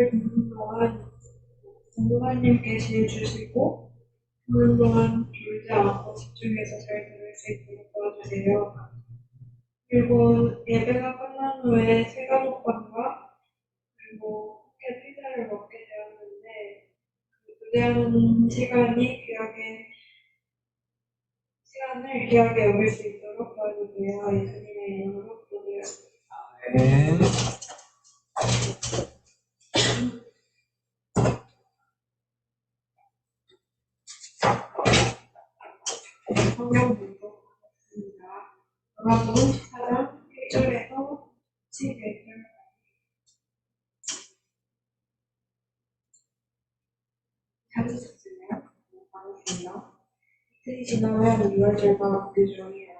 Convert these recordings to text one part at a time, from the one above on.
듣는 동안 전도사님께 지혜 주시고 듣는 동안 졸지 않고 집중해서 잘 들을 수 있도록 도와주세요. 그리고 예배가 끝난 후에 세가족반과 그리고 함께 피자를 먹게 되었는데 무대하는 시간을 귀하게 여길 수 있도록 도와주세요. 예수님의 이름으로 기도드렸습니다. 네. 성경 공부하겠습니다. 마가복음 14장 1절에서 11절. 찾으셨으면 반갑습니다. 이틀이 지나면 유월절과 무교절이에요.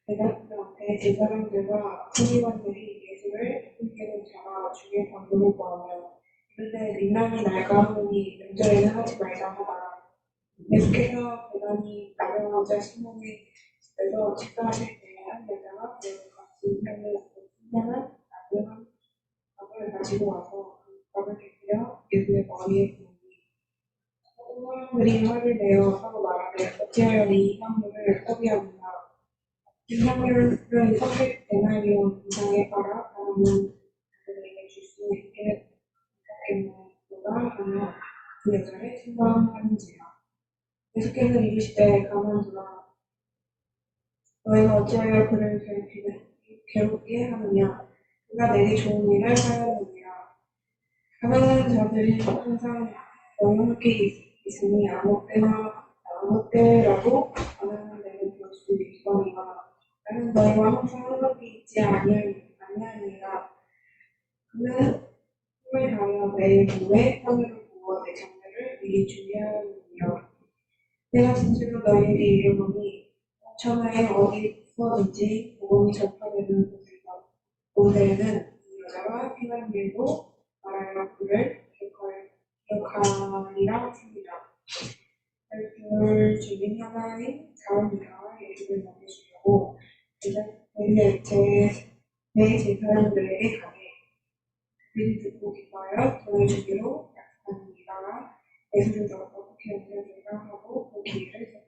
대답들 앞에 제사장들과 서기관들이 예수를 함께로 잡아 죽일 방법을 구하며 이르되 민난이 날까 하노니 명절에는 하지 말자 하더라. 예수께서 고단히 나병환자 시몬의 집에서 식사하실 때에 한 여자가 매우 값진 향을 신선한 나병한 밥을 가지고 와서 그 밥을 베풀어 예수의 머리에 부으니 사람들이 화를 내어 서로 말하되 어찌하여 이 향물을 허비하느냐. 이 향물을 300데나리온 이상에 팔아 사람은 그들에게 줄 수 있게 하겠노라 하며 그 여자를 책망하는지라. 예수께서 이르시되 가만두라. 너희가 어찌하여 그를 괴롭게 하느냐. 그가 내게 좋은 일을 하였느니라. 가난한 자들이 항상 너희 함께 있으니 아무 때라도 가난한 데는 볼 수 있거니와 나는 너희와 항상 함께 있지 아니하니라. 그는 힘을 다하여 내일 밤에 하늘을 보고 내 장례를 미리 준비하느니라. 내가 진실로 너희에게 이르노니 천하에 어디서든지 복음이 전파되는 곳에는 이 여자가 행한 일도 말하여 그를 기억하리라 하십니다. 별들 중인 하나인 사람이라 예수를 먹이시려고 내 제사장들에게 가게 그들이 듣고 기뻐하여 돈을 주기로 약속하니라. 예수를 어떻게 연결될까 하고 그 기회를 썼다.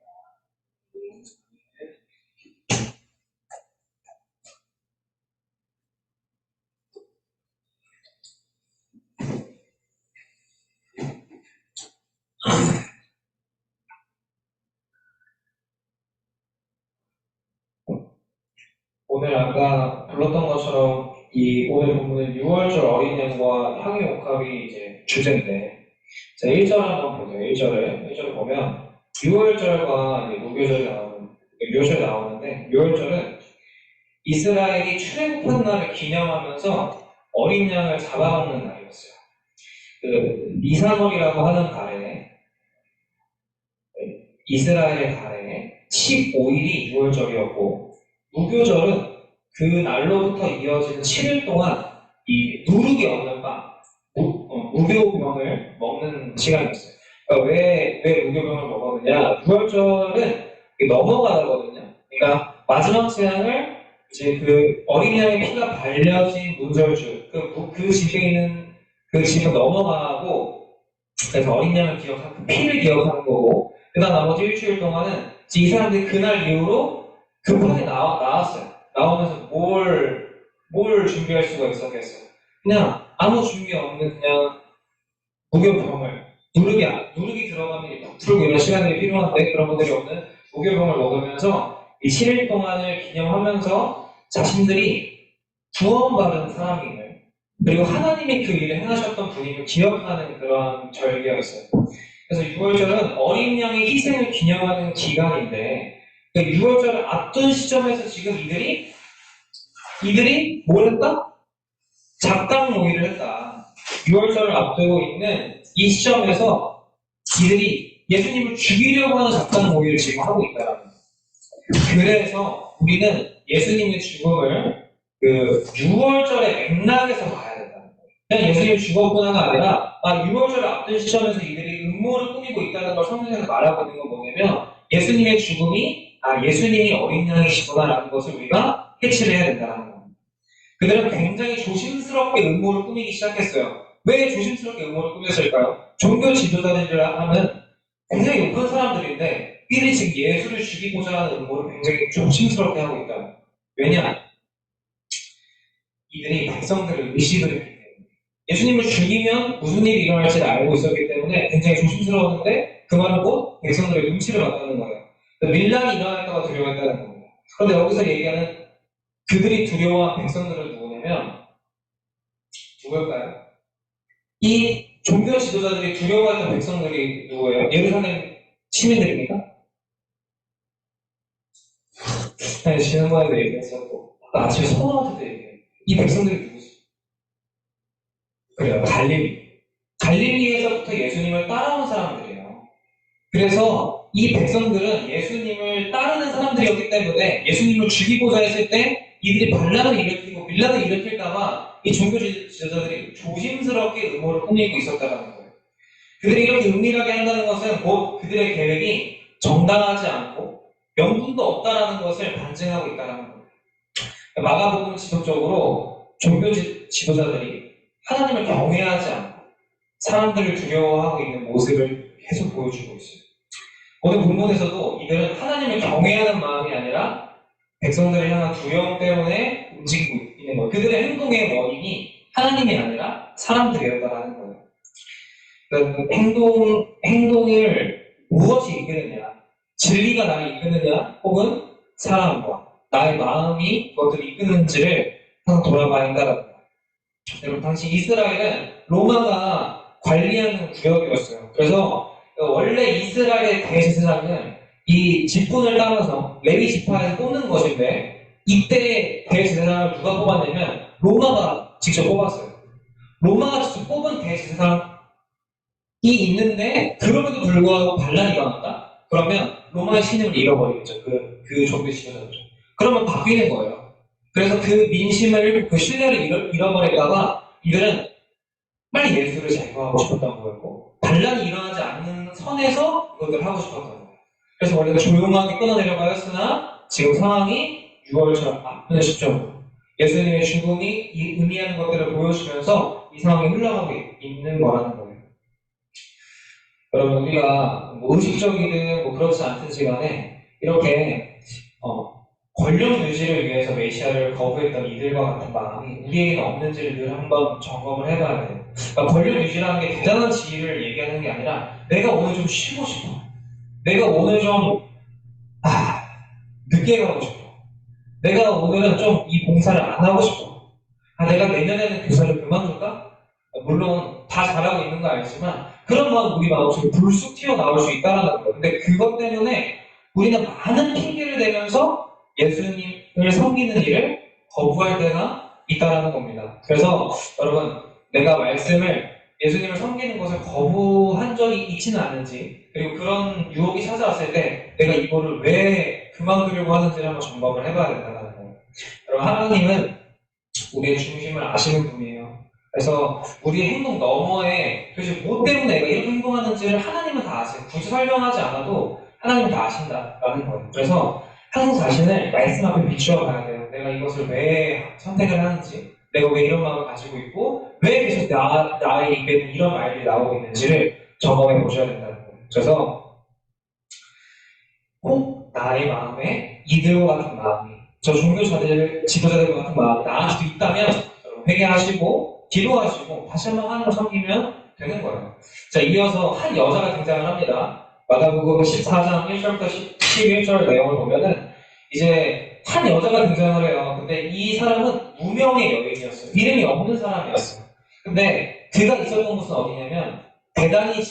오늘 아까 불렀던 것처럼 이 오늘 본문은 6월절 어린 양과 향유 옥합이 이제 주제인데, 자 1절 한번 보세요. 1절을 보면 6월절과 무교절이 나오는데 6월절은 이스라엘이 출애굽한 날을 기념하면서 어린 양을 잡아먹는 날이었어요. 그 니산월이라고 하는 달에 이스라엘의 달에 15일이 6월절이었고 무교절은 그 날로부터 이어지는 7일 동안 이 누룩이 없는 빵, 무교병을 먹는 시간이었어요. 그러니까 왜 무교병을 먹었느냐? 6월절은 넘어가거든요. 그러니까 마지막 재앙을 이제 그 어린 양의 피가 발려진 문설주, 그 집에 있는 그 집을 넘어가고, 그래서 어린 양을 기억하고 그 피를 기억하는 거고, 그다음 나머지 일주일 동안은 이 사람들이 그날 이후로 급하게 나왔어요. 나오면서 뭘 준비할 수가 있었겠어요? 그냥 아무 준비 없는 그냥 무교병을 누룩이 들어가면 부풀고 이런 시간들이 필요한데 그런 것들이 없는 무교병을 먹으면서 이 7일 동안을 기념하면서 자신들이 구원받은 사람임을, 그리고 하나님이 그 일을 행하셨던 분임을 기억하는 그런 절기였어요. 그래서 6월절은 어린 양의 희생을 기념하는 기간인데, 그 6월절을 앞둔 시점에서 지금 이들이 뭘 했다? 작당 모의를 했다. 6월절을 앞두고 있는 이 시점에서 이들이 예수님을 죽이려고 하는 작당 모의를 지금 하고 있다는 거예요. 그래서 우리는 예수님의 죽음을 그 6월절의 맥락에서 봐야 된다는 거예요. 그냥 예수님이 죽었구나가 아니라 6월절을 앞둔 시점에서 이들이 음모를 꾸미고 있다는 걸 성경에서 말하고 있는 건 뭐냐면, 예수님의 죽음이 예수님이 어린 양이시구나라는 것을 우리가 캐치를 해야 된다는 겁니다. 그들은 굉장히 조심스럽게 음모를 꾸미기 시작했어요. 왜 조심스럽게 음모를 꾸몄을까요? 종교 지도자들이라 하면 굉장히 높은 사람들인데 이들이 지금 예수를 죽이고자 하는 음모를 굉장히 조심스럽게 하고 있다. 왜냐? 이들이 백성들을 의식을 했기 때문에 예수님을 죽이면 무슨 일이 일어날지를 알고 있었기 때문에 굉장히 조심스러웠는데 그 말은 곧 백성들의 눈치를 봤다는 거예요. 밀란이 일어날까봐 두려워했다는 겁니다. 그런데 여기서 얘기하는 그들이 두려워한 백성들은 누구냐면 누굴까요? 이 종교 지도자들이 두려워했던 백성들이 누구예요? 예루살렘 시민들입니까? 아니, 지난번에도 얘기했었고 아침에 소나한테도 얘기해요. 이 백성들이 누구지? 그래요. 갈릴리에서부터 예수님을 따라온 사람들이에요. 그래서 이 백성들은 예수님을 따르는 사람들이었기 때문에 예수님을 죽이고자 했을 때 이들이 반란을 일으키고 밀란을 일으킬까봐 이 종교 지도자들이 조심스럽게 음모를 꾸미고 있었다는 거예요. 그들이 이렇게 은밀하게 한다는 것은 곧 그들의 계획이 정당하지 않고 명분도 없다라는 것을 반증하고 있다는 거예요. 마가복음 지속적으로 종교 지도자들이 하나님을 경외하지 않고 사람들을 두려워하고 있는 모습을 계속 보여주고 있어요. 오늘 본문에서도 이들은 하나님을 경외하는 마음이 아니라 백성들을 향한 두려움 때문에 움직이고 있는 거예요. 그들의 행동의 원인이 하나님이 아니라 사람들이었다는 거예요. 그러니까 행동을 무엇이 이끄느냐, 진리가 나를 이끄느냐, 혹은 사람과 나의 마음이 그것들을 이끄는지를 항상 돌아봐야 한다는 거예요. 여러분, 당시 이스라엘은 로마가 관리하는 구역이었어요. 그래서 원래 이스라엘의 대제사장은 이 직분을 따라서 레위 지파에서 뽑는 것인데 이때 대제사장을 누가 뽑았냐면 로마가 직접 뽑았어요. 로마가 직접 뽑은 대제사장이 있는데 그럼에도 불구하고 반란이 일어난다? 그러면 로마의 신임을 잃어버리겠죠. 그 종교 지도자들. 그러면 바뀌는 거예요. 그래서 그 민심을, 그 신뢰를 잃어버릴까봐 이들은 빨리 예수를 제거하고 싶었던 거였고 반란이 일어나지 않는 선에서 그것들을 하고 싶었던 거예요. 그래서 원래는 조용하게 끊어내려고 하였으나 지금 상황이 6월처럼 앞두는 시점으로 예수님의 죽음이 의미하는 것들을 보여주면서 이 상황이 흘러가고 있는 거라는 거예요. 여러분, 우리가 뭐 의식적이든 뭐 그렇지 않든지 간에 이렇게 권력 유지를 위해서 메시아를 거부했던 이들과 같은 마음이 우리에게는 없는지를 늘 한번 점검을 해봐야 돼요. 그러니까 권력 유지라는 게 대단한 지위를 얘기하는 게 아니라 내가 오늘 좀 쉬고 싶어. 내가 오늘 좀 늦게 가고 싶어. 내가 오늘은 좀 이 봉사를 안 하고 싶어. 내가 내년에는 교사를 그만둘까? 물론 다 잘하고 있는 거 알지만 그런 마음 우리 마음속에 불쑥 튀어나올 수 있다는 거예요. 근데 그것 때문에 우리는 많은 핑계를 대면서 예수님을 섬기는 일을 거부할 때가 있다는 겁니다. 그래서 여러분, 내가 말씀을 예수님을 섬기는 것을 거부한 적이 있지는 않은지, 그리고 그런 유혹이 찾아왔을 때 내가 이거를 왜 그만두려고 하는지를 한번 점검을 해봐야 된다는 거예요. 여러분, 하나님은 우리의 중심을 아시는 분이에요. 그래서 우리의 행동 너머에 도대체 뭐 때문에 내가 이렇게 행동하는지를 하나님은 다 아세요. 굳이 설명하지 않아도 하나님은 다 아신다라는 거예요. 그래서 항상 자신을 말씀 앞에 비추어 봐야 돼요. 내가 이것을 왜 선택을 하는지, 내가 왜 이런 마음을 가지고 있고, 왜 계속 나의 입에는 이런 말들이 나오고 있는지를 점검해 보셔야 된다는 거예요. 그래서 꼭 나의 마음에 이들과 같은 마음이, 저 종교자들, 지도자들과 같은 마음이 나한테도 있다면 회개하시고 기도하시고 다시 한번 하나님을 섬기면 되는 거예요. 자, 이어서 한 여자가 등장을 합니다. 마가복음 14장 1절부터 11절 내용을 보면은 이제 한 여자가 등장을 해요. 근데 이 사람은 무명의 여인이었어요. 이름이 없는 사람이었어요. 근데 그가 있었던 곳은 어디냐면 베다니라는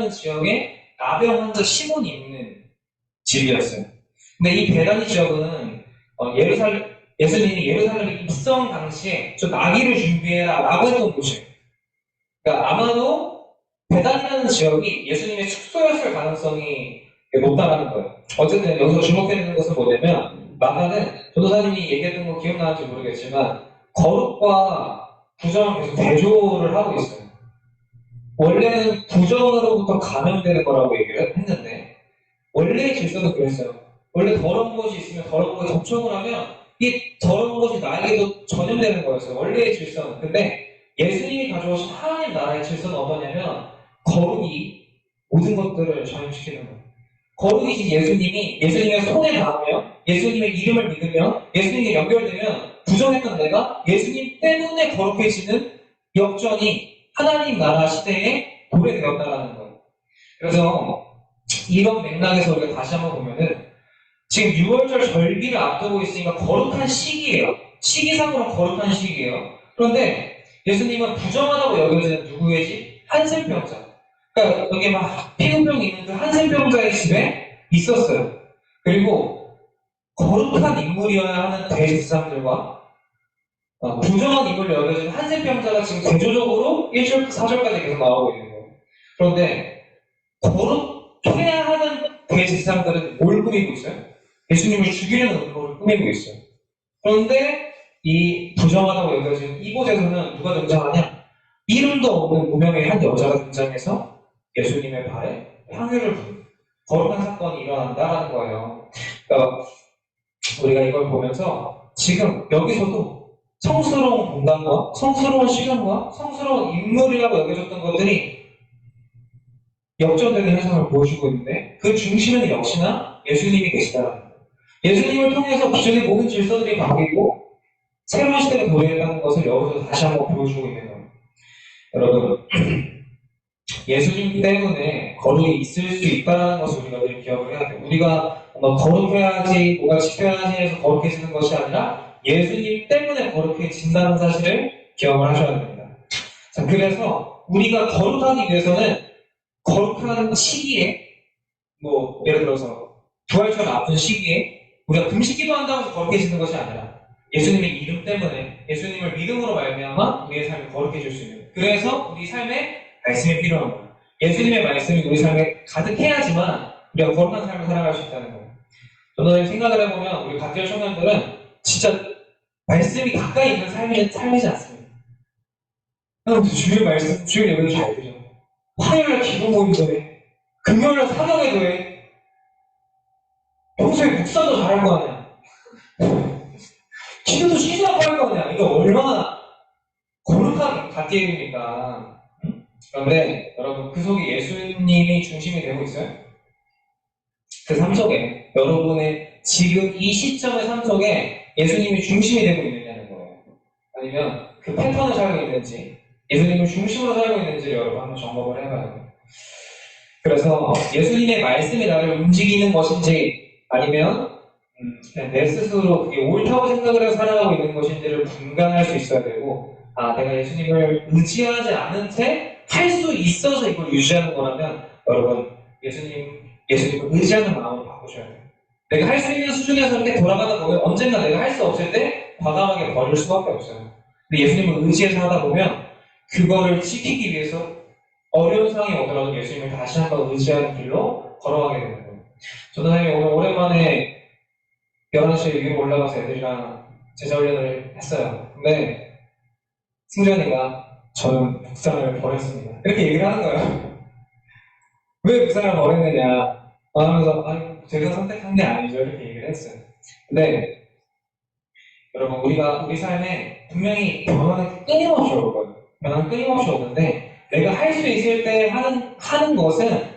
지역에 나병 환자 시몬이 있는 집이었어요. 근데 이 베다니 지역은 예수님이 예루살렘에 입성 당시에 저 나귀를 준비해라 라고 했던 곳이에요. 그러니까 아마도 베단이라는 지역이 예수님의 숙소였을 가능성이 높다라는 거예요. 어쨌든 여기서 주목해야 되는 것은 뭐냐면 마가는 전도사님이 얘기했던 거 기억나는지 모르겠지만 거룩과 부정을 계속 대조를 하고 있어요. 원래는 부정으로부터 감염되는 거라고 얘기를 했는데 원래의 질서는 그랬어요. 원래 더러운 것이 있으면 더러운 것에 접촉을 하면 이 더러운 것이 나에게도 전염되는 거였어요. 원래의 질서는. 근데 예수님이 가져오신 하나님 나라의 질서는 어떠냐면 거룩이 모든 것들을 전염시키는 거예요. 거룩이 신 예수님의 손에 닿으며 예수님의 이름을 믿으며 예수님께 연결되면 부정했던 내가 예수님 때문에 거룩해지는 역전이 하나님 나라 시대에 도래되었다라는 거예요. 그래서 이런 맥락에서 우리가 다시 한번 보면은 지금 6월절 절기를 앞두고 있으니까 거룩한 시기예요. 시기상으로 거룩한 시기예요. 그런데 예수님은 부정하다고 여겨지는 누구의 집? 한센병자. 그러니까 여기 막 피부병이 있는 그 한센병자의 집에 있었어요. 그리고 거룩한 인물이어야 하는 대제사장들과 부정한 인물로 여겨지는 한센병자가 지금 대조적으로 1절, 4절까지 계속 나오고 있는 거예요. 그런데 거룩해야 하는 대제사장들은 뭘 꾸미고 있어요? 예수님을 죽이려는 의도를 꾸미고 있어요. 그런데 이 부정하다고 여겨지는 이곳에서는 누가 등장하냐? 이름도 없는 무명의 한 여자가 등장해서 예수님의 발에 향유를 부는 거룩한 사건이 일어난다는 거예요. 그러니까 우리가 이걸 보면서 지금 여기서도 성스러운 공간과 성스러운 시간과 성스러운 인물이라고 여겨졌던 것들이 역전되는 현상을 보여주고 있는데 그 중심에는 역시나 예수님이 계시다는 거예요. 예수님을 통해서 기존의 모든 질서들이 바뀌고 새로운 시대가 도래했다는 것을 여기서 다시 한번 보여주고 있는 거예요. 여러분, 예수님 때문에 거룩이 있을 수 있다는 것을 우리가 늘 기억을 해야 돼요. 우리가 뭔가 거룩해야지, 뭔가 지켜야지 해서 거룩해지는 것이 아니라 예수님 때문에 거룩해진다는 사실을 기억을 하셔야 됩니다. 자, 그래서 우리가 거룩하기 위해서는 거룩한 시기에, 예를 들어서 부활절 앞둔 시기에 우리가 금식기도 한다고 해서 거룩해지는 것이 아니라 예수님의 이름 때문에 예수님을 믿음으로 말미암아 우리의 삶이 거룩해질 수 있는, 그래서 우리 삶에 말씀이 필요한 거예요. 예수님의 말씀이 우리 삶에 가득해야지만 우리가 거룩한 삶을 살아갈 수 있다는 거예요. 저는 생각을 해보면 우리 각질 청년들은 진짜 말씀이 가까이 있는 삶이지 않습니다. 주일 말씀, 주일 예배도 잘 드려. 화요일 기도 모임도 해. 금요일 사경에도 해. 평소에 묵상도 잘할 거 아니야. 기도도 쉬지않고 할 거 아니야. 이거 얼마나 거룩한 갓게임입니까? 그런데 여러분, 그 속에 예수님이 중심이 되고 있어요? 그 삶 속에, 여러분의 지금 이 시점의 삶 속에 예수님이 중심이 되고 있느냐는 거예요. 아니면 그 패턴을 살고 있는지, 예수님을 중심으로 살고 있는지를 여러분 한번 점검을 해봐요. 그래서 예수님의 말씀이 나를 움직이는 것인지, 아니면 그냥 내 스스로 그게 옳다고 생각을 해서 살아가고 있는 것인지를 분간할 수 있어야 되고, 내가 예수님을 의지하지 않은 채 할 수 있어서 이걸 유지하는 거라면 여러분, 예수님을 의지하는 마음을 바꾸셔야 돼요. 내가 할 수 있는 수준에서 이렇게 돌아가다 보면 언젠가 내가 할 수 없을 때 과감하게 버릴 수밖에 없어요. 근데 예수님을 의지해서 하다 보면 그거를 지키기 위해서 어려운 상황이 오더라도 예수님을 다시 한번 의지하는 길로 걸어가게 되는 거예요. 저는 오늘 오랜만에 11시에 위로 올라가서 애들이랑 제자훈련을 했어요. 근데 승전이가 저는 묵상을 버렸습니다. 이렇게 얘기를 하는 거예요. 왜 묵상을 버렸느냐 하면서 제가 선택한 게 아니죠. 이렇게 얘기를 했어요. 근데 여러분, 우리 삶에 분명히 변화는 끊임없이 올 거예요. 변화는 끊임없이 오는데 내가 할 수 있을 때 하는 것은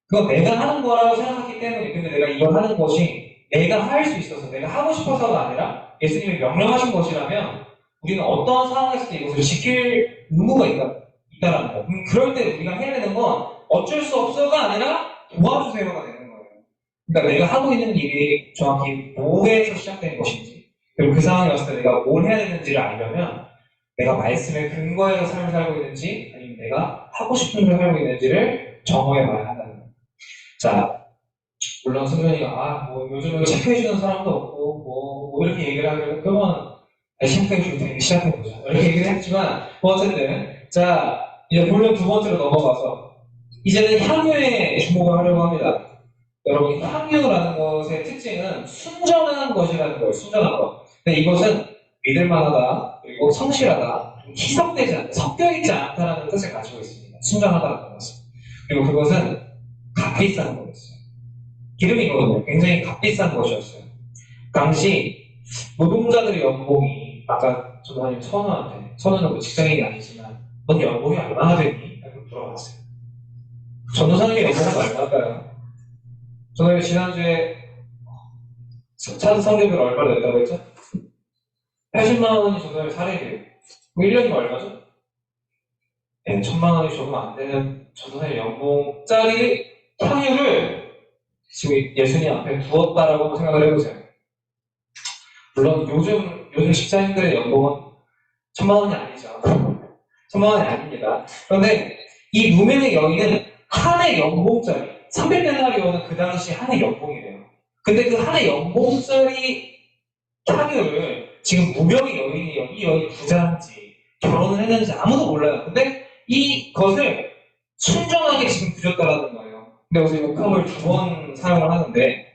그건 내가 하는 거라고 생각하기 때문에, 근데 내가 이걸 하는 것이 내가 할 수 있어서, 내가 하고 싶어서가 아니라 예수님이 명령하신 것이라면 우리는 어떠한 상황에서도 이것을 지킬 의무가 있다라는 거예요. 그럴 때 우리가 해야 되는 건 어쩔 수 없어가 아니라 도와주세요가 되는 거예요. 그러니까 내가 하고 있는 일이 정확히 뭐에서 시작된 것인지, 그리고 그 상황에 왔을 때 내가 뭘 해야 되는지를 알려면 내가 말씀에 근거해서 삶을 살고 있는지, 아니면 내가 하고 싶은 걸 살고 있는지를 정오해 봐야 한다는 거예요. 자, 물론 승준이가 요즘은 체크해주는 사람도 없고 이렇게 얘기를 하면 그러면 체크해주고 되게 시작해보자 이렇게 얘기를 했지만 어쨌든, 자, 이제 본론 두 번째로 넘어가서 이제는 향유에 주목을 하려고 합니다. 여러분, 향유라는 것의 특징은 순전한 것이라는 거예요. 순전한 것. 근데 이것은 믿을만하다, 그리고 성실하다, 희석되지 않다, 섞여있지 않다라는 뜻을 가지고 있습니다. 순전하다는 것은. 그리고 그것은 값비싼 거였어요. 기름이거든요. 굉장히 값비싼 것이었어요. 당시 노동자들의 연봉이 아까 전도사님 1,000원한테 선우는 뭐 직장인이 아니지만 넌 연봉이 얼마나 되니? 라고 물어봤어요. 전도사님의 연봉은 얼마일까요? 저는 지난주에 차트 성적을 얼마나 냈다고 했죠? 80만 원이 전도사님 사례비예요. 뭐 1년이면 얼마죠? 네, 1000만 원이 조금 안 되는 전도사님 연봉짜리 향유를 지금 예수님 앞에 두었다라고 한번 생각을 해보세요. 물론 요즘 직장인들의 연봉은 1000만 원이 아니죠. 1000만 원이 아닙니다. 그런데 이 누멘의 여인은 한 해 연봉짜리 300데나리온은 그 당시 한 해 연봉이래요. 근데 그 한 해 연봉짜리 향유를 지금 무명의 여인이요. 이 여인이 부자인지 결혼을 했는지 아무도 몰라요. 근데 이것을 순정하게 지금 드렸다라는 거예요. 근데 여기서 옥합을 2번 사용을 하는데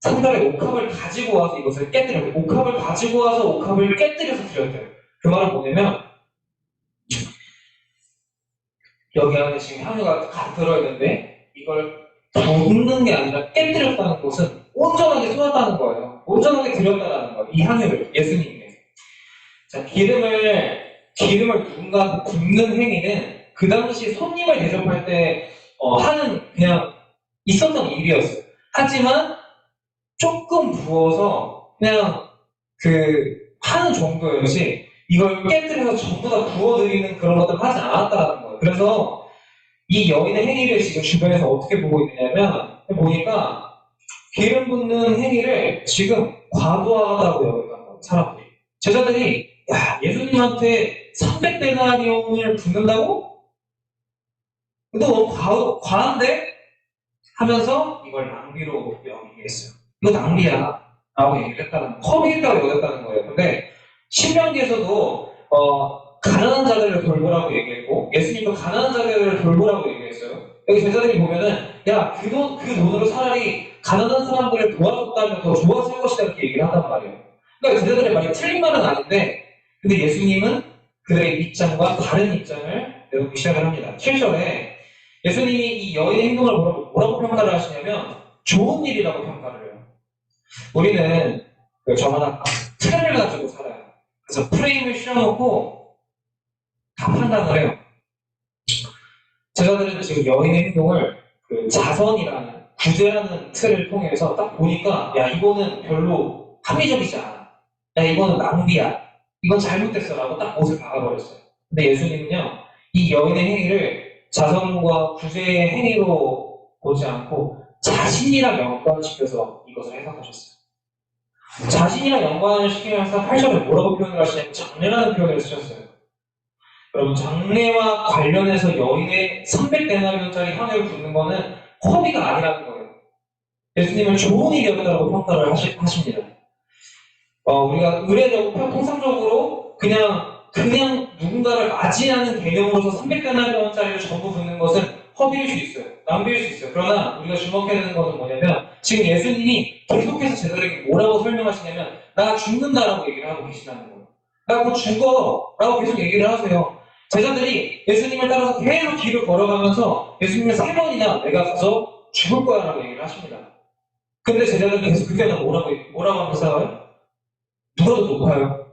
상달의 옥합을 가지고 와서 이것을 깨뜨려요. 옥합을 가지고 와서 옥합을 깨뜨려서 드렸대요. 그 말은 뭐냐면 여기 안에 지금 향유가 가득 들어있는데 이걸 붓는 게 아니라 깨뜨렸다는 것은 온전하게 쏟았다는 거예요. 온전하게 드렸다는 거예요. 이 향유를 예수님께. 자, 기름을 누군가 붓는 행위는 그 당시 손님을 대접할 때 하는 그냥 있었던 일이었어요. 하지만 조금 부어서 그냥 하는 정도였지 이걸 깨뜨려서 전부 다 부어드리는 그런 것들을 하지 않았다는 거예요. 그래서 이 여인의 행위를 지금 주변에서 어떻게 보고 있느냐면 보니까 기름 붓는 행위를 지금 과도하다고 여겼던 거예요. 사람들이. 제자들이 야 예수님한테 300데나리온을 붓는다고? 근데 너무 과한데? 하면서 이걸 낭비로 여기게 했어요. 이거 낭비야 라고 얘기를 했다는 거예요. 허비했다고 여겼다는 거예요. 근데 신명기에서도 가난한 자들을 돌보라고 얘기했고 예수님도 가난한 자들을 돌보라고 얘기했어요. 여기 제자들이 보면은 야 그 돈으로 차라리 가난한 사람들을 도와줬다면 더 좋았을 것이다 이렇게 얘기를 한단 말이에요. 그러니까 제자들의 말이 틀린 말은 아닌데 근데 예수님은 그들의 입장과 다른 입장을 내놓기 시작을 합니다. 7절에 예수님이 이 여인의 행동을 뭐라고 평가를 하시냐면 좋은 일이라고 평가를 해요. 우리는 저마다 틀을 가지고 살아요. 그래서 프레임을 씌워놓고 다 판단을 해요. 제자들은 지금 여인의 행동을 자선이라는 구제라는 틀을 통해서 딱 보니까 야 이거는 별로 합리적이지 않아. 야 이거는 낭비야. 이건 잘못됐어 라고 딱 못을 박아버렸어요. 근데 예수님은요 이 여인의 행위를 자선과 구제의 행위로 보지 않고 자신이랑 연관시켜서 이것을 해석하셨어요. 자신이랑 연관을 시키면서 8절에 뭐라고 표현을 하시냐면 장례라는 표현을 쓰셨어요. 여러분 장례와 관련해서 여인의 300데나리온짜리 향유를 붓는 거는 허비가 아니라는 거예요. 예수님은 좋은 일이었다고 평가를 하십니다. 우리가 의례적으로 통상적으로 그냥 누군가를 맞이하는 개념으로서 300데나리온짜리를 전부 붓는 것은 허비일 수 있어요. 낭비일 수 있어요. 그러나 우리가 주목해야 되는 것은 뭐냐면 지금 예수님이 계속해서 제자들에게 뭐라고 설명하시냐면 나 죽는다라고 얘기를 하고 계시다는 거예요. 나 곧 죽어라고 계속 얘기를 하세요. 제자들이 예수님을 따라서 계속 길을 걸어가면서 예수님을 3번이나 내가 가서 죽을 거야라고 얘기를 하십니다. 근데 제자들은 계속 그때는 뭐라고 하면서 싸워요? 누가 더 높아요?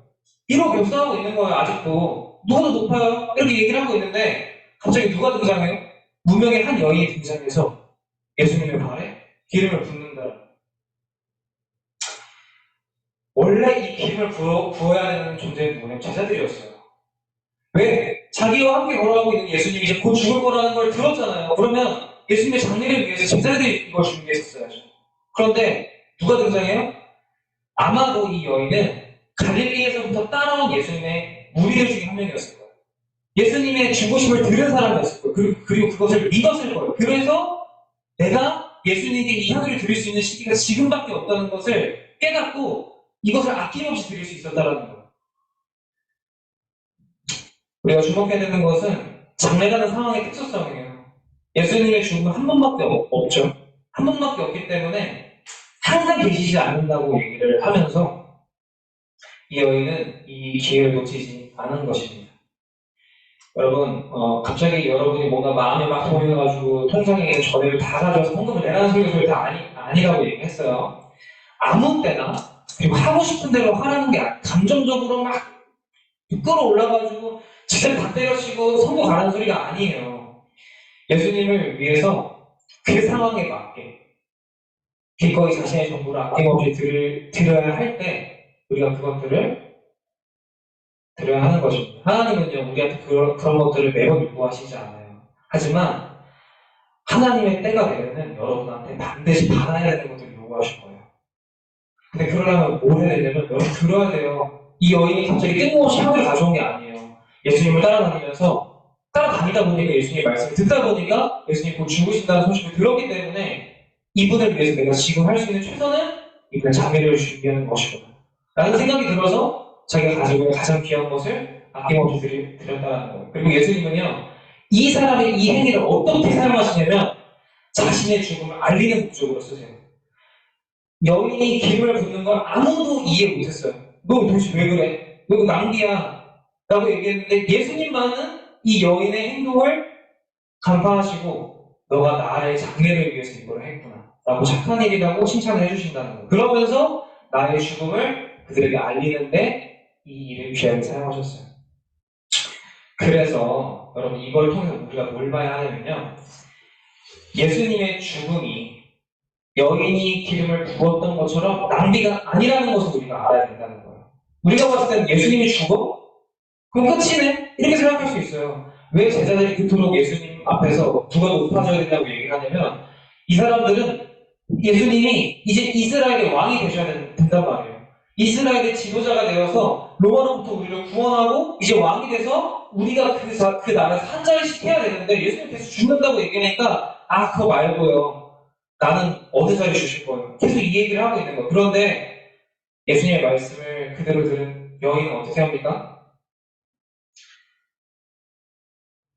이러고 격싸하고 있는 거예요. 아직도 누가 더 높아요? 이렇게 얘기를 하고 있는데 갑자기 누가 등장해요? 무명의 한 여인이 등장해서 예수님의 발에 기름을 붓는다. 원래 이 기름을 부어야 되는 존재는 뭐냐면 제자들이었어요. 왜? 자기와 함께 걸어가고 있는 예수님이 이제 곧 죽을 거라는 걸 들었잖아요. 그러면 예수님의 장례를 위해서 제자들이 이걸 준비했었어야죠. 그런데 누가 등장해요? 아마도 이 여인은 갈릴리에서부터 따라온 예수님의 무리들 중에 한 명이었을 거예요. 예수님의 죽으심을 들은 사람이었을 거예요. 그리고 그것을 믿었을 거예요. 그래서 내가 예수님에게 이 향기를 드릴 수 있는 시기가 지금밖에 없다는 것을 깨닫고 이것을 아낌없이 드릴 수 있었다는 거예요. 우리가 주목해야 되는 것은 장례라는 상황의 특수성이에요. 예수님의 죽음은 한 번밖에 없죠. 한 번밖에 없기 때문에 항상 계시지 않는다고 얘기를 하면서 이 여인은 이 기회를 놓치지 않은 것입니다. 여러분, 갑자기 여러분이 뭔가 마음이 막 동해가지고 통장에 전액을 다 가져와서 헌금을 내라는 소리가 절대 아니라고 얘기했어요. 아무 때나 그리고 하고 싶은 대로 하라는 게 감정적으로 막 끌어올라가지고 진짜 다 때려치고 선고 가라는 소리가 아니에요. 예수님을 위해서 그 상황에 맞게 기꺼이 자신의 전부를 아낌없이 들어야 할 때 우리가 그것들을 들어야 하는 것입니다. 하나님은요 우리한테 그런 것들을 매번 요구하시지 않아요. 하지만 하나님의 때가 되면은 여러분한테 반드시 받아야 되는 것들을 요구하실 거예요. 근데 그러려면 뭘 해야 되냐면 여러분 들어야 돼요. 이 여인이 갑자기 뜬금없이 향을 가져온 게 아니에요. 예수님을 따라다니다 보니까 예수님의 말씀을 듣다 보니까 예수님이 곧 죽으신다는 소식을 들었기 때문에 이분을 위해서 내가 지금 할 수 있는 최선은 이분의 장례를 준비하는 것이구나 라는 생각이 들어서 자기가 가지고 있는 가장 귀한 것을 아낌없이 드렸다는 거예요. 그리고 예수님은요 이 사람의 이 행위를 어떻게 사용하시냐면 자신의 죽음을 알리는 목적으로 쓰세요. 여인이 기름을 붓는 걸 아무도 이해 못했어요. 너 도대체 왜 그래? 너 낭비야. 라고 얘기했는데 예수님만은 이 여인의 행동을 간파하시고 너가 나의 장래를 위해서 이걸 했구나. 라고 착한 일이라고 칭찬을 해주신다는 거예요. 그러면서 나의 죽음을 그들에게 알리는데 이 일을 귀하게 사용하셨어요. 그래서 여러분 이걸 통해서 우리가 뭘 봐야 하냐면요. 예수님의 죽음이 여인이 기름을 부었던 것처럼 낭비가 아니라는 것을 우리가 알아야 된다는 거예요. 우리가 봤을 때는 예수님이 죽어? 그럼 끝이네? 이렇게 생각할 수 있어요. 왜 제자들이 그토록 예수님 앞에서 누가 높아져야 된다고 얘기를 하냐면 이 사람들은 예수님이 이제 이스라엘의 왕이 되셔야 된단 말이에요. 이스라엘의 지도자가 되어서 로마로부터 우리를 구원하고 이제 왕이 돼서 우리가 그 나라에서 한 자리씩 해야 되는데 예수님 계속 죽는다고 얘기하니까 그거 말고요. 나는 어느 자리 주실 거예요. 계속 이 얘기를 하고 있는 거예요. 그런데 예수님의 말씀을 그대로 들은 여인은 어떻게 합니까?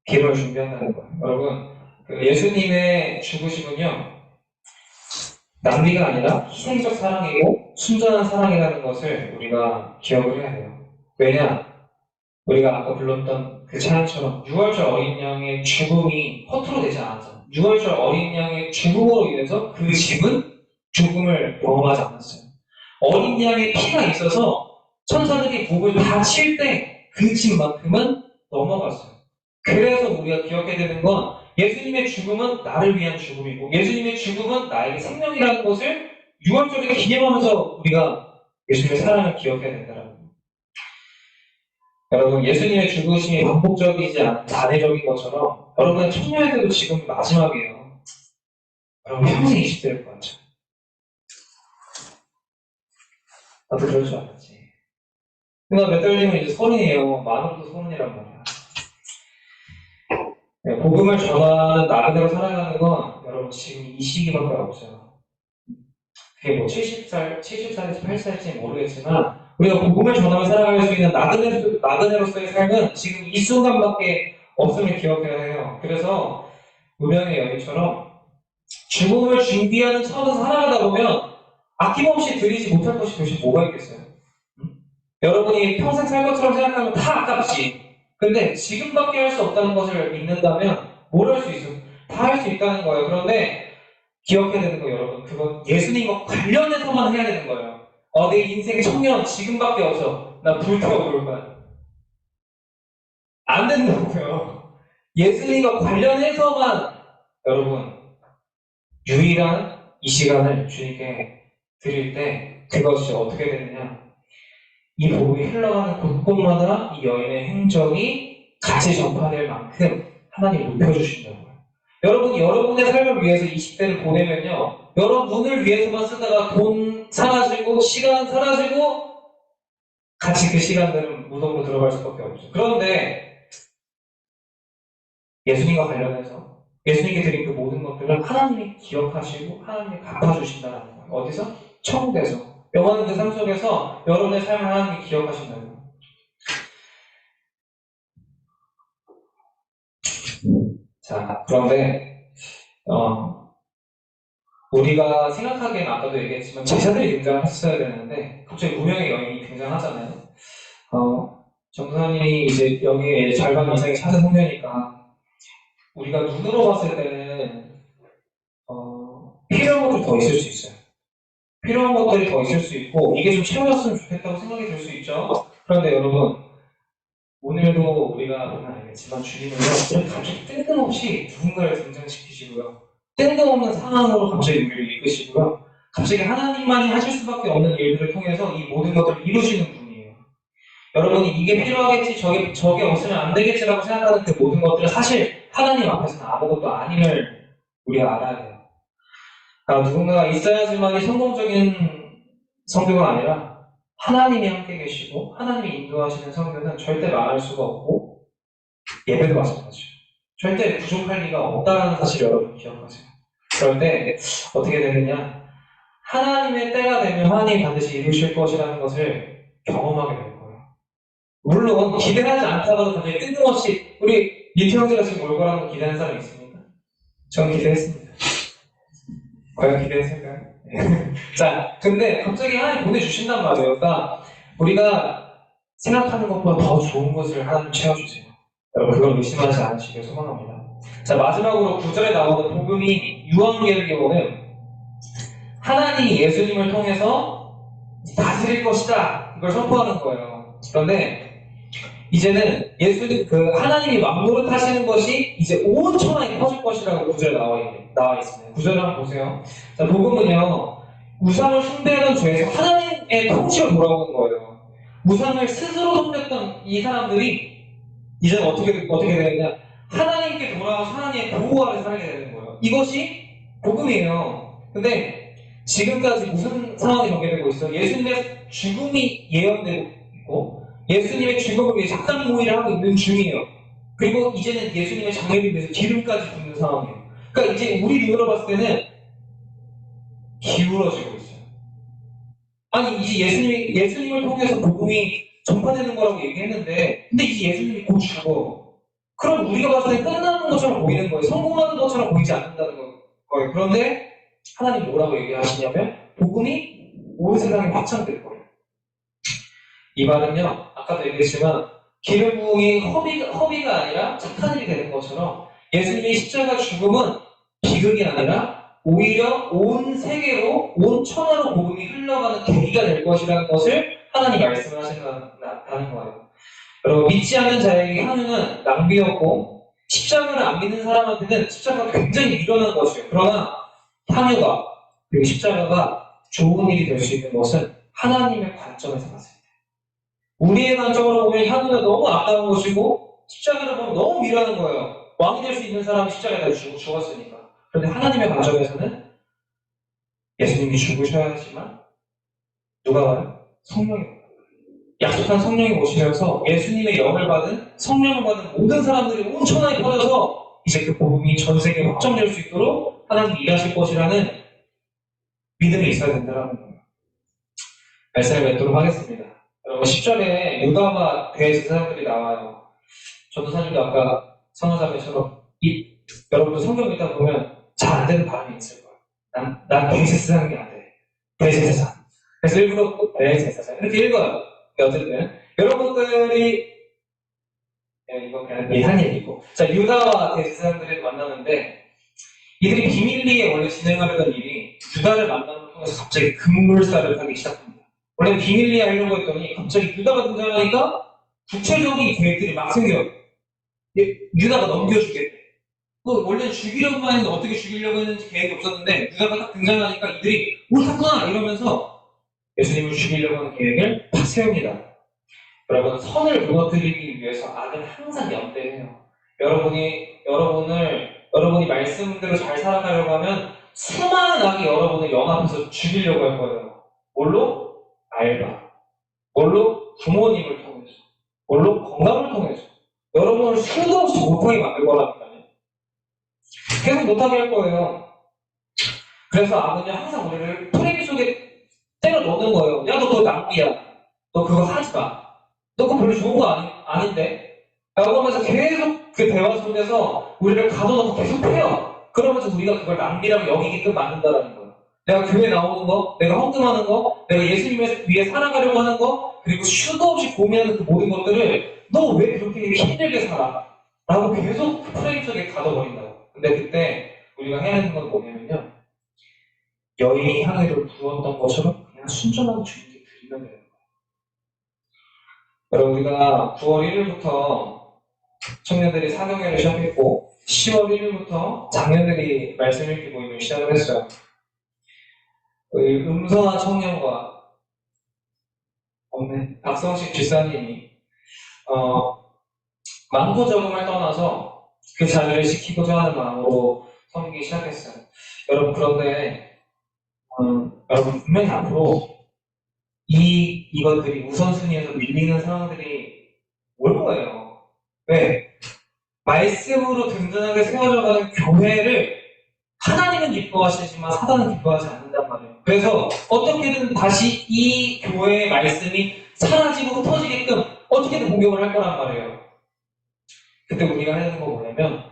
기름을 준비한다는 거예요. 여러분, 예수님의 죽으심은요, 낭비가 아니라 희생적 사랑이고 순전한 사랑이라는 것을 우리가 기억을 해야 돼요. 왜냐? 우리가 아까 불렀던 그 찬양처럼 6월절 어린 양의 죽음이 허투루 되지 않았잖아요. 6월절 어린 양의 죽음으로 인해서 그 집은 죽음을 경험하지 않았어요. 어린 양의 피가 있어서 천사들이 목을 다 칠 때 그 집만큼은 넘어갔어요. 그래서 우리가 기억해야 되는 건 예수님의 죽음은 나를 위한 죽음이고 예수님의 죽음은 나에게 생명이라는 것을 6월절에 기념하면서 우리가 예수님의 사랑을 기억해야 된다는 거예요. 여러분, 예수님의 죽으심이 반복적이지 않은 단회적인 것처럼 여러분의 청년에도 지금 마지막이에요. 여러분 평생 20대일 것 같죠? 나도 그럴 줄 알았지. 그러니까 몇 달 뒤면 이제 서른이에요. 만으로도 서른이란 말이야. 네, 복음을 전하는 나그네로 살아가는 건 여러분 지금 이 시기밖에 없어요. 그게 뭐 70살, 70살인지 80살인지 모르겠지만 우리가 복음을 전하며 살아갈 수 있는 나그네로서의 삶은 지금 이 순간밖에 없음을 기억해야 해요. 그래서 무명의 여인처럼 죽음을 준비하는 차원에서 살아가다 보면 아낌없이 드리지 못할 것이 도대체 뭐가 있겠어요? 여러분이 평생 살 것처럼 생각하면 다 아깝지. 근데 지금밖에 할 수 없다는 것을 믿는다면 뭘 할 수 있어? 다 할 수 있다는 거예요. 그런데 기억해야 되는 거 여러분, 그건 예수님과 관련해서만 해야 되는 거예요. 내 인생 청년 지금밖에 없어. 나 불태워볼 거야. 안 된다고요. 예수님과 관련해서만 여러분 유일한 이 시간을 주님께 드릴 때 그것이 어떻게 되느냐? 이 복음이 흘러가는 곳곳마다 이 여인의 행적이 같이 전파될 만큼 하나님 높여주신다고요. 여러분이 여러분의 삶을 위해서 20대를 보내면요. 여러분을 위해서만 쓰다가 돈 사라지고 시간 사라지고 같이 그 시간들은 무덤으로 들어갈 수밖에 없죠. 그런데 예수님과 관련해서 예수님께 드린 그 모든 것들을 하나님이 기억하시고 하나님이 갚아주신다는 거예요. 어디서? 천국에서. 영원한 그 삶 속에서 여러분의 삶을 하나님이 기억하신다는 거예요. 자, 그런데 우리가 생각하기엔 아까도 얘기했지만 제자들이 등장했어야 되는데 갑자기 무명의 여인이 등장하잖아요. 정선이 이제 여기에 절반 이상이 찾은 성녀니까 우리가 눈으로 봤을 때는 필요한 것들이 더 있을 수 있어요. 필요한 것들이 더 있을 수 있고 이게 좀 채워졌으면 좋겠다고 생각이 들 수 있죠. 그런데 여러분 오늘도 우리가 보면 알겠지만 주님은요, 이렇게 갑자기 뜬금없이 누군가를 등장시키시고요. 뜬금없는 상황으로 갑자기 우리를 이끄시고요. 갑자기 하나님만이 하실 수밖에 없는 일들을 통해서 이 모든 것들을 이루시는 분이에요. 여러분이 이게 필요하겠지, 저게 없으면 안 되겠지라고 생각하는 그 모든 것들은 사실 하나님 앞에서는 아무것도 아님을 우리가 알아야 돼요. 누군가가 있어야지만이 성공적인 성교가 아니라 하나님이 함께 계시고 하나님이 인도하시는 성교는 절대 말할 수가 없고 예배도 마찬가지죠. 절대 부족할 리가 없다는 사실을 여러분 기억하세요. 그럴 때 어떻게 되느냐? 하나님의 때가 되면 하나님이 반드시 이루실 것이라는 것을 경험하게 될 거예요. 물론 기대하지 않다가도 갑자기 뜬금없이 우리 리트 형제가 지금 올 거라는 거 기대하는 사람이 있습니까? 전 기대했습니다. 과연 기대했을까요? 자, 근데 갑자기 하나님 보내주신단 말이에요. 그러니까 우리가 생각하는 것보다 더 좋은 것을 하나님 채워주세요. 여러분 그걸 의심하지 않으시길 소망합니다. 자, 마지막으로 9절에 나오는 복음이 유언계를교는 하나님이 예수님을 통해서 다스릴 것이다. 이걸 선포하는 거예요. 그런데 이제는 예수님, 하나님이 만물을 하시는 것이 이제 온 천하에 퍼질 것이라고 9절에 나와 있습니다. 9절 한번 보세요. 자, 복음은요, 우상을 숭배하던 죄에서 하나님의 통치로 돌아오는 거예요. 우상을 스스로 섬겼던 이 사람들이 이제는 어떻게 되느냐? 하나님께 돌아와서 하나님의 보호 아래 살게 되는 거예요. 이것이 복음이에요. 근데 지금까지 무슨 상황이 전개되고 있어요? 예수님의 죽음이 예언되고 있고 예수님의 죽음을 위해 작당 모의를 하고 있는 중이에요. 그리고 이제는 예수님의 장례를 위해서 기름까지 붓는 상황이에요. 그러니까 이제 우리 눈으로 봤을 때는 기울어지고 있어요. 아니 이제 예수님을 통해서 복음이 전파되는 거라고 얘기했는데 근데 이제 예수님이 곧 죽어. 그럼 우리가 봤을 때 끝나는 것처럼 보이는 거예요. 성공하는 것처럼 보이지 않는다는 거예요. 그런데 하나님 뭐라고 얘기하시냐면 복음이 온 세상에 확장될 거예요. 이 말은요, 아까도 얘기했지만 기름 부음이 허비가 아니라 착한 일이 되는 것처럼 예수님의 십자가 죽음은 비극이 아니라 오히려 온 세계로, 온 천하로 복음이 흘러가는 계기가 될 것이라는 것을 하나님 말씀을 하신다는 거예요. 여러분, 믿지 않는 자에게 향유는 낭비였고 십자가를 안 믿는 사람한테는 십자가가 굉장히 미련한 것이에요. 그러나 향유가, 그리고 십자가가 좋은 일이 될 수 있는 것은 하나님의 관점에서 봤을 때 우리의 관점으로 보면 향유는 너무 아까운 것이고 십자가를 보면 너무 미련한 거예요. 왕이 될 수 있는 사람이 십자가에 죽었으니까. 그런데 하나님의 관점에서는 예수님이 죽으셔야 하지만 누가 와요? 성령이 와요. 약속한 성령이 오시면서 예수님의 영을 받은 성령을 받은 모든 사람들이 온 천하에 퍼져서 이제 그 복음이 전 세계에 확정될 수 있도록 하나님이 일하실 것이라는 믿음이 있어야 된다는 거예요. 말씀을 맺도록 하겠습니다. 여러분 10절에 유다와 대제사장들이 나와요. 전도사님도 아까 성화자매처럼 여러분도 성경 읽다 보면 잘 안 되는 발음이 있을 거예요. 난 대제사장이 안 돼. 대제사장. 그래서 일부러 대제사장 이렇게 읽어요. 어쨌든 여러분들이 이건 그냥 한 얘기고 자 유다와 대제사장들이 만나는데 이들이 비밀리에 원래 진행하려던 일이 유다를 만남을 통해서 갑자기 급물살을 하기 시작합니다. 원래 비밀리에 하려고 했더니 갑자기 유다가 등장하니까 구체적인 계획들이 막 생겨요. 유다가 넘겨주겠대. 원래 죽이려고만 했는데 어떻게 죽이려고 했는지 계획이 없었는데 유다가 딱 등장하니까 이들이 옳았구나 이러면서 예수님을 죽이려고 하는 계획을 다 세웁니다. 여러분 선을 무너뜨리기 위해서 악은 항상 연대해요. 여러분이 말씀대로 잘 살아가려고 하면 수많은 악이 여러분을 연합해서 죽이려고 할 거예요. 뭘로? 알바. 뭘로? 부모님을 통해서. 뭘로? 건강을 통해서. 여러분을 수도 없이 못하게 만들 거라니까요. 계속 못하게 할 거예요. 그래서 악은요 항상 우리를 프레임 속에 때려 넣는 거예요. 야 너 그거 낭비야. 너 그거 하지 마. 너 그거 별로 좋은 거 아닌데? 라고 하면서 계속 그 대화 속에서 우리를 가둬놓고 계속 해요. 그러면서 우리가 그걸 낭비라고 여기게끔 만든다는 거예요. 내가 교회 나오는 거, 내가 헌금하는 거, 내가 예수님을 위해 살아가려고 하는 거, 그리고 수도 없이 고민하는 그 모든 것들을 너 왜 그렇게 힘들게 살아? 라고 계속 프레임 속에 가둬버린다고. 근데 그때 우리가 해야 하는 건 뭐냐면요. 여인이 향유를 부었던 것처럼 그냥 순전하게 주님께 드리면 돼요. 여러분, 우리가 9월 1일부터 청년들이 사경회를 시작했고 10월 1일부터 장년들이 말씀 읽기 모임을 시작을 했어요. 음성한 청년과 없는 박성식 집사님이 많고 적음을 떠나서 그 자리를 지키고자 하는 마음으로 섬기기 시작했어요. 여러분, 그런데 여러분, 분명히 앞으로 이것들이 우선순위에서 밀리는 상황들이 올 거예요. 왜? 말씀으로 든든하게 세워져가는 교회를 하나님은 기뻐하시지만 사단은 기뻐하지 않는단 말이에요. 그래서 어떻게든 다시 이 교회의 말씀이 사라지고 흩어지게끔 어떻게든 공격을 할 거란 말이에요. 그때 우리가 해야 되는 거 뭐냐면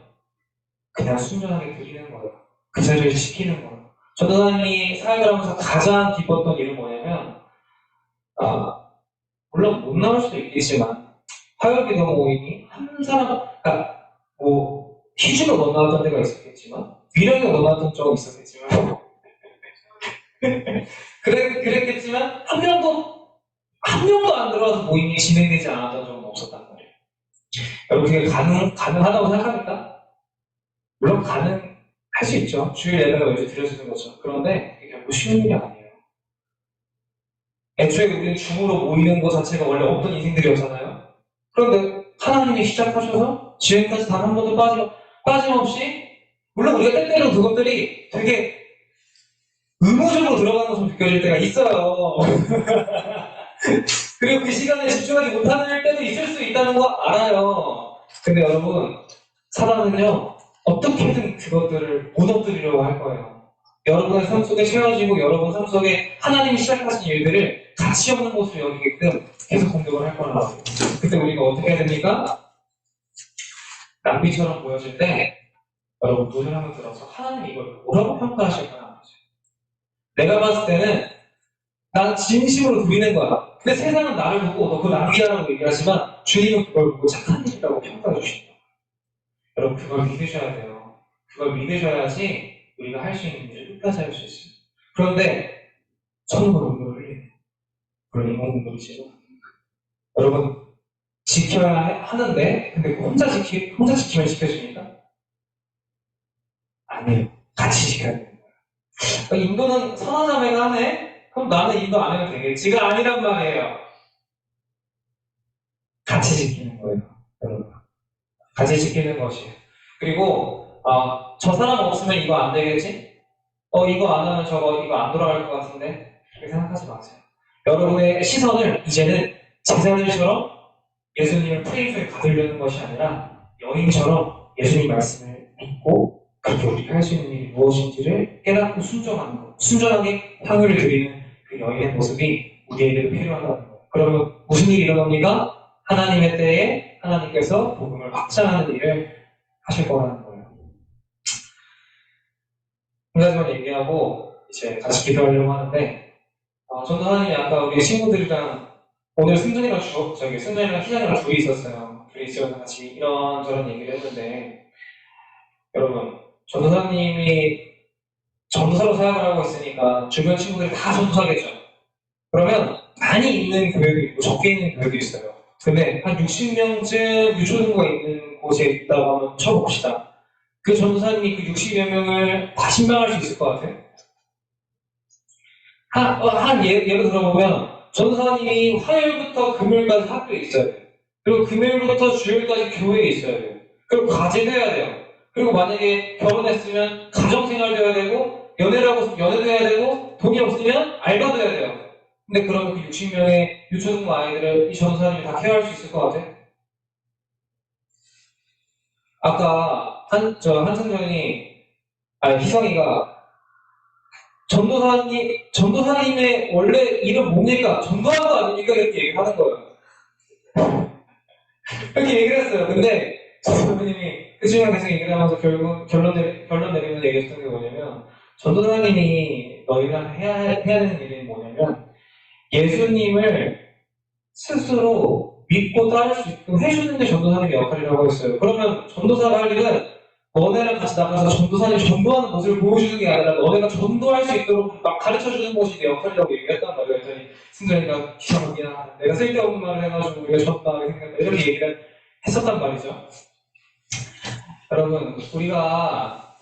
그냥 순전하게 드리는 거예요. 그 자리를 지키는 거예요. 전도사님이 사역을 하면서 가장 기뻤던 일은 뭐냐면 물론 못 나올 수도 있겠지만 화요기도 모임이 한 사람, 그러니까 희주가 못 나왔던 데가 있었겠지만 위령이가 못 나왔던 적은 있었겠지만 그랬겠지만 한 명도 안 들어와서 모임이 진행되지 않았던 적은 없었단 말이에요. 여러분, 그게 가능하다고 생각합니까? 물론 가능할 수 있죠. 주일 예배가 요즘 드려지는 거죠. 그런데 그게 결국 쉬운 일이 아니에요. 애초에 우리는 줌으로 모이는 것 자체가 원래 없던 인생들이었잖아요. 그런데 하나님이 시작하셔서 지금까지 단 한 번도 빠짐없이, 물론 우리가 때때로 그것들이 되게 의무적으로 들어가는 것처럼 느껴질 때가 있어요. 그리고 그 시간에 집중하지 못하는 때도 있을 수 있다는 거 알아요. 근데 여러분, 사단은요, 어떻게든 그것들을 무너뜨리려고 할 거예요. 여러분의 삶 속에 채워지고 여러분 삶 속에 하나님이 시작하신 일들을 가치 없는 것으로 여기게끔 계속 공격을 할 거라고. 그때 우리가 어떻게 해야 됩니까? 낭비처럼 보여질 때 여러분, 눈을 한번 들어서 하나님 이걸 뭐라고 평가하실까요? 내가 봤을 때는 난 진심으로 드리는 거야. 근데 세상은 나를 보고 너 그거 낭비하라고 얘기하지만 주님은 그걸 보고 착한 일이라고 평가해 주신다. 여러분, 그걸 믿으셔야 돼요. 그걸 믿으셔야지 우리가 할 수 있는 일을 끝까지 할 수 있어요. 그런데 천국은 눈물을 흘리네요. 그걸 인공눈물이지만 여러분, 지켜야 하는데 근데 혼자 지키면 지켜집니까? 아니에요. 같이 지켜야 돼요. 인도는 선하자매가 하네? 그럼 나는 인도 안 해도 되겠지가 아니란 말이에요. 같이 지키는 거예요, 여러분. 같이 지키는 것이에요. 그리고 저 사람 없으면 이거 안 되겠지? 이거 안 하면 이거 안 돌아갈 것 같은데? 그렇게 생각하지 마세요. 여러분의 시선을 이제는 제자들처럼 예수님을 프레임속에 가두려는 것이 아니라 여인처럼 예수님 말씀을 믿고 그렇게 우리가 할 수 있는 일이 무엇인지를 깨닫고 순종하는 것, 순전하게 향유를 드리는 그 여인의 모습이 우리에게도 필요하다는 거예요. 그러면 무슨 일이 일어납니까? 하나님의 때에 하나님께서 복음을 확장하는 일을 하실 거라는 거예요. 한 가지만 얘기하고 이제 같이 기도하려고 하는데, 전도사님이 아까 우리 친구들이랑 오늘 승준이랑 희장이랑 둘이 있었어요. 둘이 있어서 같이 이런저런 얘기를 했는데, 여러분, 전도사님이 전도사로 사역을 하고 있으니까 주변 친구들이 다 전도사겠죠. 그러면 많이 있는 교회도 있고 적게 있는 교회도 있어요. 근데 한 60명쯤 유초등부가 있는 곳에 있다고 한번 쳐봅시다. 그 전도사님이 그 60여 명을 다 신방할 수 있을 것 같아요? 예를 들어보면 전도사님이 화요일부터 금요일까지 학교에 있어야 돼요. 그리고 금요일부터 주일까지 교회에 있어야 돼요. 그리고 과제도 해야 돼요. 그리고 만약에 결혼했으면 가정생활도 해야 되고 연애도 해야 되고 돈이 없으면 알바도 해야 돼요. 근데 그러면 그 60명의 유초등부 아이들을 이 전도사님이 다 케어할 수 있을 것 같아요? 아까 희성이가 전도사님의 원래 이름 뭡니까? 전도한 거 아닙니까? 이렇게 얘기하는 거예요. 이렇게 얘기를 했어요. 근데 전도사님이 그 시간 계속 얘기를 하면서 결국 결론 내리면서 얘기했던 게 뭐냐면, 전도사님이 너희가 해야 되는 일이 뭐냐면 예수님을 스스로 믿고 따를 수 있도록 해주는 게 전도사님의 역할이라고 했어요. 그러면 전도사가 할 일은 너네랑 같이 나가서 전도사님 전도하는 모습을 보여주는 게 아니라 너네가 전도할 수 있도록 막 가르쳐주는 것이 내 역할이라고 얘기했단 말이에요. 그랬더니 승전이가 기사합니다. 내가 쓸데없는 말을 해가지고 우리가 졌다 생각한다. 이렇게 얘기를 했었단 말이죠. 여러분, 우리가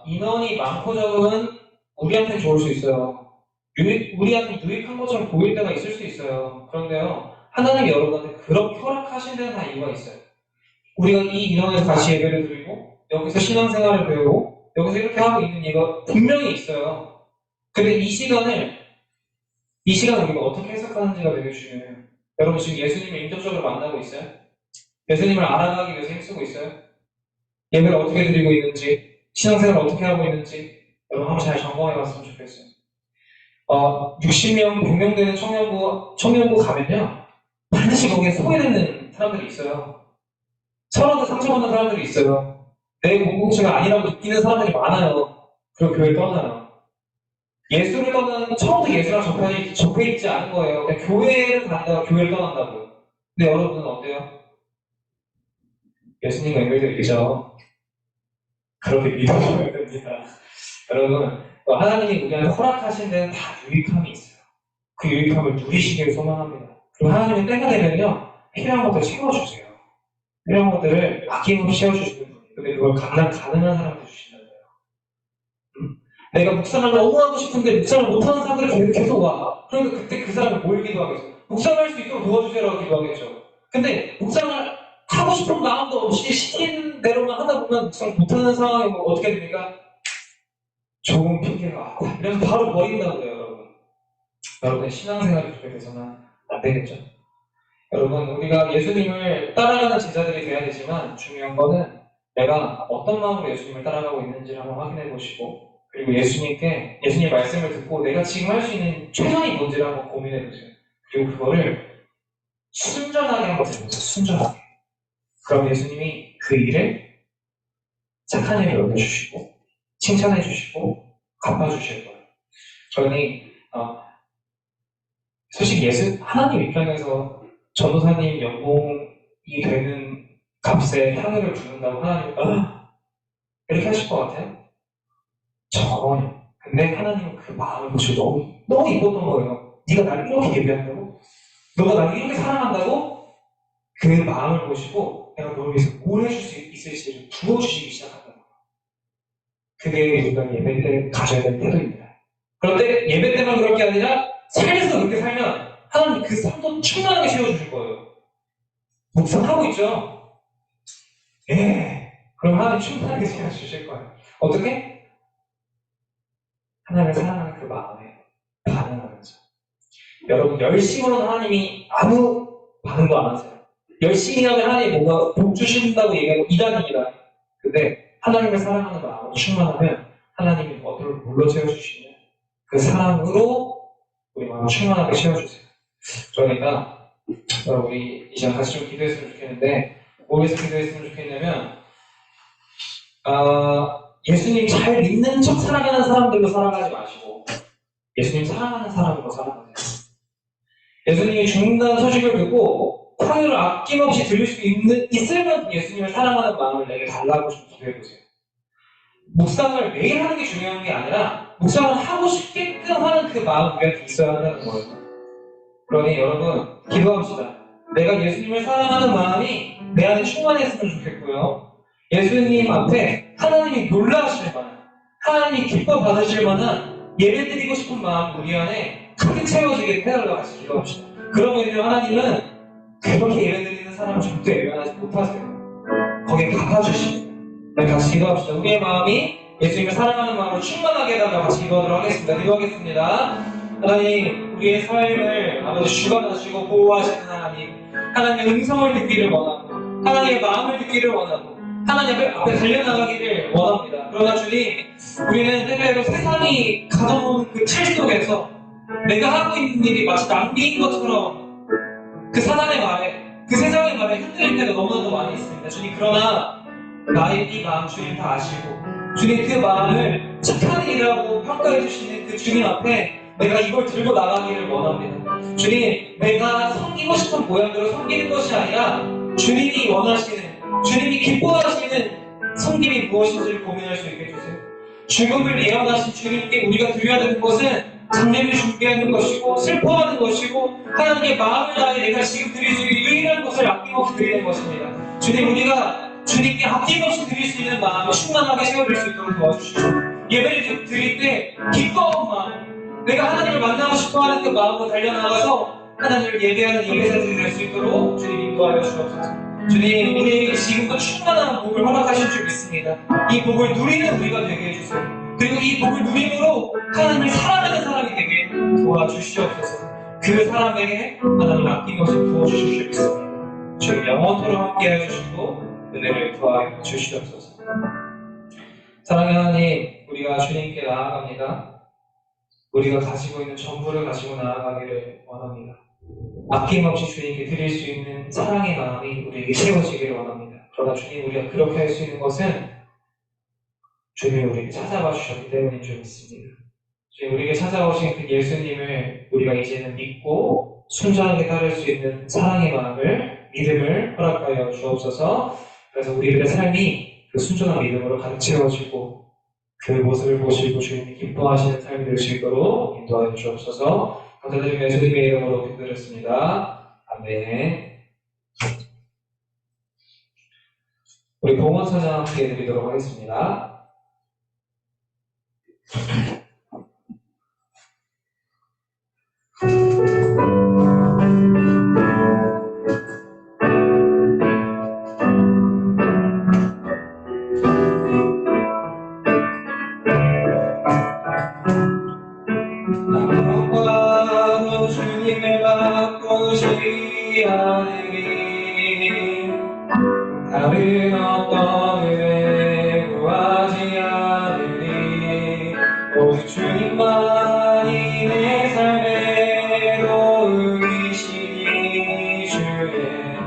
인원이 많고 적은 우리한테 좋을 수 있어요. 우리한테 유익한 것처럼 보일 때가 있을 수 있어요. 그런데요, 하나님이 여러분한테 그렇게 허락하신 데는 다 이유가 있어요. 우리가 이 인원에서 같이 예배를 드리고 여기서 신앙생활을 배우고 여기서 이렇게 하고 있는 이유가 분명히 있어요. 근데 이 시간을 우리가 어떻게 해석하는지가 되게 중요해요. 여러분 지금 예수님을 인격적으로 만나고 있어요? 예수님을 알아가기 위해서 힘쓰고 있어요? 예배를 어떻게 드리고 있는지, 신앙생활을 어떻게 하고 있는지 여러분 한번 잘 점검해 봤으면 좋겠어요. 60명, 100명 되는 청년부 가면요, 반드시 거기에 소외되는 사람들이 있어요. 서로도 상처받는 사람들이 있어요. 내 공동체가 아니라고 느끼는 사람들이 많아요. 그리고 교회를 떠나요. 예수를 떠나는 처음부터 예수랑 접해 있지 않은 거예요. 그냥 교회를 다니다가 교회를 떠난다고요. 근데 여러분은 어때요? 예수님과 연결되어 있죠. 그렇게 믿어줘야 됩니다. 여러분, 하나님이 우리한테 허락하신 데는 다 유익함이 있어요. 그 유익함을 누리시길 소망합니다. 그리고 하나님은 때가 되면요, 필요한 것들을 채워주세요. 필요한 것들을 아낌없이 채워주시는 분이에요. 근데 그걸 가능한 사람한테 주신다는 거예요. 내가 묵상을 너무 하고 싶은데 묵상을 못하는 사람들이 계속 와. 그러니까 그때 그 사람을 뭘 기도하겠어? 묵상할 수 있도록 도와주세요라고 기도하겠죠. 근데 묵상을 하고 싶은 마음도 없이 시키는 대로만 하다 보면 묵상 못하는 상황이 뭐 어떻게 됩니까? 좋은 핑계가 왔다. 이래서 바로 버린다고요, 여러분. 여러분의 신앙생활이 그렇게 돼서는 안 되겠죠. 여러분, 우리가 예수님을 따라가는 제자들이 돼야 되지만 중요한 거는 내가 어떤 마음으로 예수님을 따라가고 있는지를 한번 확인해 보시고, 그리고 예수님 말씀을 듣고 내가 지금 할 수 있는 최선이 뭔지를 한번 고민해 보세요. 그리고 그거를 순전하게 한번 해보세요. 순전하게. 그럼 예수님이 그 일에 착한 일을 여겨주시고 칭찬해 주시고 갚아주실 거예요. 저는 솔직히 하나님 입장에서 전도사님 연봉이 되는 값에 향유를 붓는다고 하나님 이렇게 하실 것 같아요? 전혀. 근데 하나님은 그 마음을 보시고 너무 이뻤던 거예요. 네가 나를 이렇게 예배한다고? 너가 나를 이렇게 사랑한다고? 그 마음을 보시고 내가 너를 위해서 뭘 해줄 수 있을지를 부어주시기 시작한다. 그게 우리가 예배 때 가져야 되는 태도입니다. 그런데 예배 때만 그럴 게 아니라 삶에서 그렇게 살면 하나님 그 삶도 충만하게 채워주실 거예요. 묵상하고 있죠? 예. 그럼 하나님 충만하게 채워주실 거예요. 어떻게? 하나님을 사랑하는 그 마음에 반응하면서. 여러분, 열심으로는 하나님이 아무 반응도 안 하세요. 열심히 하면 하나님이 뭔가 복 주신다고 얘기하고 이단입니다. 근데 하나님을 사랑하는 마음으로 충만하면 하나님이 뭘로 채워주시면 그 사랑으로 우리 마음을 충만하게 채워주세요. 그러니까 우리 이제 같이 좀 기도했으면 좋겠는데 뭐에서 기도했으면 좋겠냐면 예수님 잘 믿는 척 살아가는 사람들로 살아가지 마시고 예수님 사랑하는 사람으로 살아가세요. 예수님이 죽는다는 소식을 듣고 향유를 아낌없이 들릴 수 있을 만큼 예수님을 사랑하는 마음을 내게 달라고 좀 기도해보세요. 묵상을 매일 하는 게 중요한 게 아니라 묵상을 하고 싶게끔 하는 그 마음 우리한테 있어야 한다는 거예요. 그러니 여러분 기도합시다. 내가 예수님을 사랑하는 마음이 내 안에 충만했으면 좋겠고요. 예수님 앞에 하나님이 놀라실 만한, 하나님이 기뻐 받으실 만한 예배드리고 싶은 마음 우리 안에 크게 채워지게 해달라고 같이 기도합시다. 그러면요 하나님은 그렇게 예배드리는 사람을 절대 외면하지 못하세요. 거기에 갚아주십니다. 같이 기도합시다. 우리의 마음이 예수님을 사랑하는 마음으로 충만하게 해달라고 같이 기도하도록 하겠습니다. 기도하겠습니다. 하나님, 우리의 삶을 아버지 주관하시고 보호하시는 하나님의 음성을 듣기를 원하고 하나님의 마음을 듣기를 원하고 하나님 앞에 달려나가기를 원합니다. 그러나 주님, 우리는 때때로 세상이 가져오는 그 틀 속에서 내가 하고 있는 일이 마치 낭비인 것처럼 그 사단의 말에, 그 세상의 말에 흔들릴 때가 너무나도 많이 있습니다. 주님, 그러나 나의 이 마음 주님 다 아시고 주님 그 마음을 착한 일이라고 평가해 주시는 그 주님 앞에 내가 이걸 들고 나가기를 원합니다. 주님, 내가 섬기고 싶은 모양대로 섬기는 것이 아니라 주님이 원하시는, 주님이 기뻐하시는 섬김이 무엇인지를 고민할 수 있게 해주세요. 죽음을 예언하신 주님께 우리가 드려야 되는 것은 장례를 준비하는 것이고 슬퍼하는 것이고 하나님의 마음을 다해 내가 지금 드릴 수 있는 유일한 것을 아낌없이 드리는 것입니다. 주님, 우리가 주님께 아낌없이 드릴 수 있는 마음을 충만하게 세워질 수 있도록 도와주시고, 예배를 드릴 때 기뻐하는 마음, 내가 하나님을 만나고 싶어하는 그 마음으로 달려나가서 하나님을 예배하는 예배자들이 될 수 있도록 주님 인도하여 주옵소서. 주님, 우리에게 지금도 충만한 복을 허락하실 줄 믿습니다. 이 복을 누리는 우리가 되게 해주세요. 그리고 이 복을 누림으로 하나님을 사랑하는 사람이 되게 도와주시옵소서. 그 사람에게 하나님 아낌없이 부어주실 줄 믿습니다. 주님, 영원토록 함께해 주시고 은혜를 더하여 주시옵소서. 사랑하는 하나님, 우리가 주님께 나아갑니다. 우리가 가지고 있는 전부를 가지고 나아가기를 원합니다. 아낌없이 주님께 드릴 수 있는 사랑의 마음이 우리에게 채워지기를 원합니다. 그러나 주님, 우리가 그렇게 할 수 있는 것은 주님이 우리에게 찾아와 주셨기 때문인 줄 믿습니다. 주님, 우리에게 찾아오신 그 예수님을 우리가 이제는 믿고 순전하게 따를 수 있는 사랑의 마음을, 믿음을 허락하여 주옵소서. 그래서 우리들의 삶이 그 순전한 믿음으로 가득 채워지고 그 모습을 보시고 주님이 기뻐하시는 삶이 될 수 있도록 인도하여 주옵소서. 감사드리며 예수님의 이름으로 기도드렸습니다. 아멘. 우리 봉헌사장 함께 드리도록 하겠습니다. 나무과도 주님을 바꾸지 않으리, 다른 어떤 은혜 구하지 않으리. 오직 주님만이 내 삶의 도우이시니 주의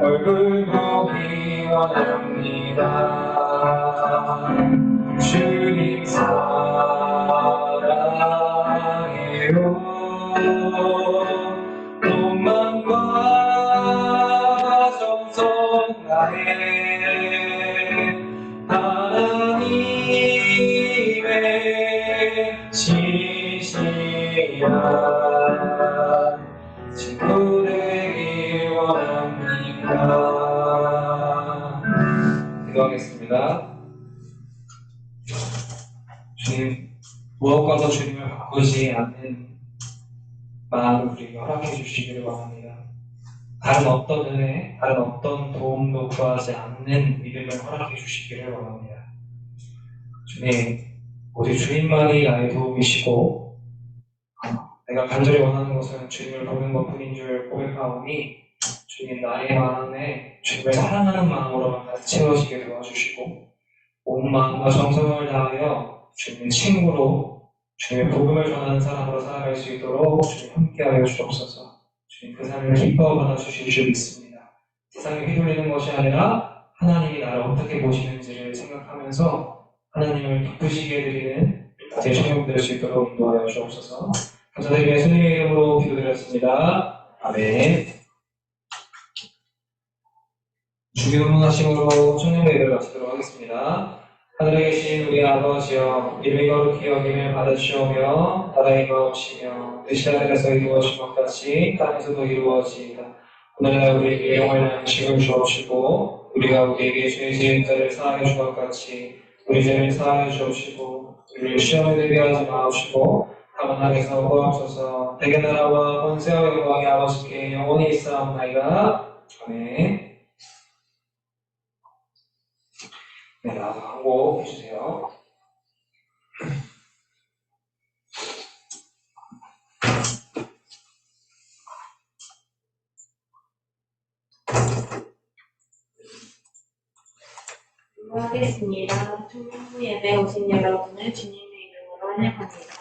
얼굴 보기 원합니다. 주님 사랑해요. 욕망과 정성 다해 하나님의 시시한 친구 되길 원합니다. 기도하겠습니다. 주님, 무엇과도 주님을 바꾸지 않는 마음을 우리에게 허락해 주시기를 원합니다. 다른 어떤 은혜, 다른 어떤 도움도 구하지 않는 믿음을 허락해 주시기를 원합니다. 주님, 오직 주님만이 나의 도움이시고 내가 간절히 원하는 것은 주님을 보는 것뿐인 줄 고백하오니 주님, 나의 마음에 주님을 사랑하는 마음으로 가득 채워지게 도와주시고 온 마음과 정성을 다하여 주님의 친구로 주님의 복음을 전하는 사람으로 살아갈 수 있도록 주님 함께하여 주옵소서. 주님, 그 삶을 기뻐 받아주실 줄 믿습니다. 세상에 휘둘리는 것이 아니라 하나님이 나를 어떻게 보시는지를 생각하면서 하나님을 기쁘시게 해드리는 제 성령 될 수 있도록 인도하여 주옵소서. 감사드리며 예수님의 이름으로 기도드렸습니다. 아멘. 주기도문하심으로 청년 예배를 마치도록 하겠습니다. 하늘에 계신 우리 아버지여, 이름이 거룩히 여김을 받아주시오며 나라의 마옵시며 뜻이 하늘에서 이루어진 것 같이 땅에서도 이루어지이다. 오늘날 우리에게 영원한 양식을 주옵시고 우리가 우리에게 죄 지은 자를 사하여 준 것 같이 우리 죄를 사하여 주옵시고 우리를 시험에 들게 하지 마옵시고 다만 악에서 구하옵소서. 대개 나라와 권세와 영광이 아버지께 영원히 있사옵나이다. 아멘. 네, 나와서 광고 해주세요. 기도하겠습니다. 청년부 예배 오신 여러분을 주님의 이름으로 환영합니다.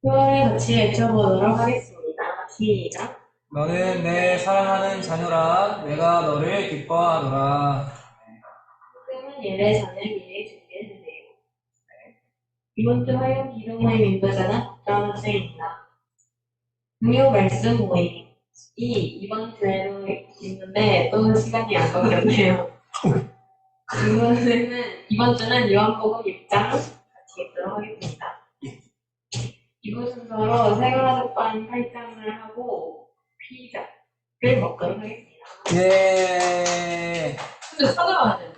표어를 같이 외쳐보도록 하겠습니다. 시작. 너는 내 사랑하는 자녀라. 내가 너를 기뻐하노라. 말씀은 예배 전에 미리 준비해주세요. 이번 주 화요 기도모임 인도자는 박다운 학생입니다. 금요 말씀 모임 이번 주에도 있는데 또 시간이 안 걸렸네요. 이번 주는 요한복음 6장 같이 읽도록 하겠습니다. 이번 순서로 세가족반 8장을 하고 피자를 먹도록 하겠습니다. 예. 근데 찾아가야 돼.